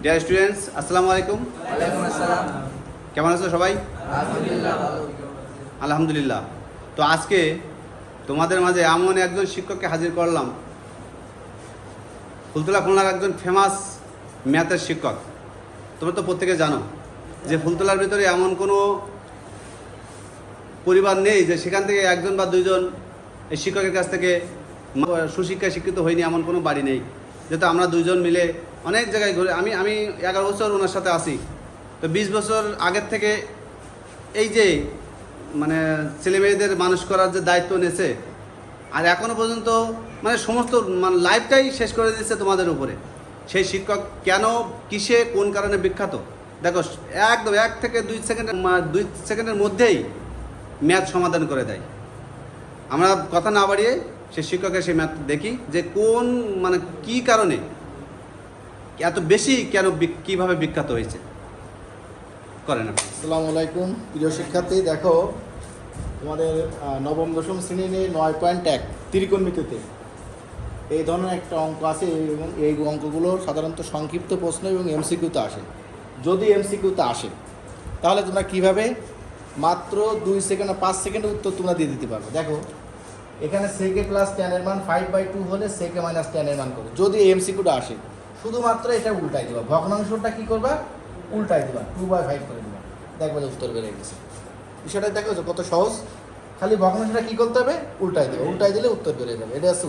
Dear students, আসসালামু আলাইকুম। ওয়ালাইকুম আসসালাম। কেমন আছো সবাই? আলহামদুলিল্লাহ ভালো। আলহামদুলিল্লাহ। তো আজকে তোমাদের মাঝে এমন একজন শিক্ষককে হাজির করলাম, ফুলতলা খুলনার একজন ফেমাস ম্যাথের শিক্ষক। তোমরা তো প্রত্যেকে জানো যে ফুলতলার ভিতরে এমন কোনো পরিবার নেই যে সেখান থেকে একজন বা দুইজন এই শিক্ষকের কাছ থেকে সুশিক্ষায় শিক্ষিত হয়নি, এমন কোনো বাড়ি নেই। যেহেতু আমরা দুইজন মিলে অনেক জায়গায় ঘুরে, আমি 11 বছর ওনার সাথে আছি। তো 20 বছর আগের থেকে এই যে মানে ছেলে মেয়েদের মানুষ করার যে দায়িত্ব নিয়েছে, আর এখনও পর্যন্ত মানে সমস্ত লাইফটাই শেষ করে দিচ্ছে তোমাদের উপরে। সেই শিক্ষক কেন, কিসে, কোন কারণে বিখ্যাত দেখো, একদম 1 থেকে 2 সেকেন্ডের মধ্যেই ম্যাথ সমাধান করে দেয়। আমরা কথা না বাড়িয়ে সেই শিক্ষকের সেই ম্যাথ দেখি যে কোন মানে কি কারণে এত বেশি, কেন, কিভাবে বিখ্যাত হয়েছে। করেন আপনি। আসসালামু আলাইকুম প্রিয় শিক্ষার্থী। দেখো, তোমাদের নবম দশম শ্রেণীর 9.1 ত্রিকোণমিতিতে এই ধরনের একটা অঙ্ক আছে, এবং এই অঙ্কগুলো সাধারণত সংক্ষিপ্ত প্রশ্ন এবং এমসিকিউতে আসে। যদি এমসিকিউতে আসে তাহলে তোমরা কীভাবে মাত্র 2 সেকেন্ড 5 সেকেন্ডে উত্তর তোমরা দিয়ে দিতে পারবে। দেখো, এখানে সেকে প্লাস 10 এর মান 5/2 হলে সেকে মাইনাস 10 এর মান করবে। যদি এমসিকিউটা আসে শুধুমাত্র এটা উল্টাই দেবা, ভগ্নাংশটা কী করবা, উল্টাই দেবা, 2/5 করে দেবা, দেখবে যে উত্তর বেড়ে গেছে। বিষয়টা দেখো যে কত সহজ। খালি ভগ্নাংশটা কী করতে হবে, উল্টাই দেবে, উল্টাই দিলে উত্তর বেড়ে যাবে। এটা আছে।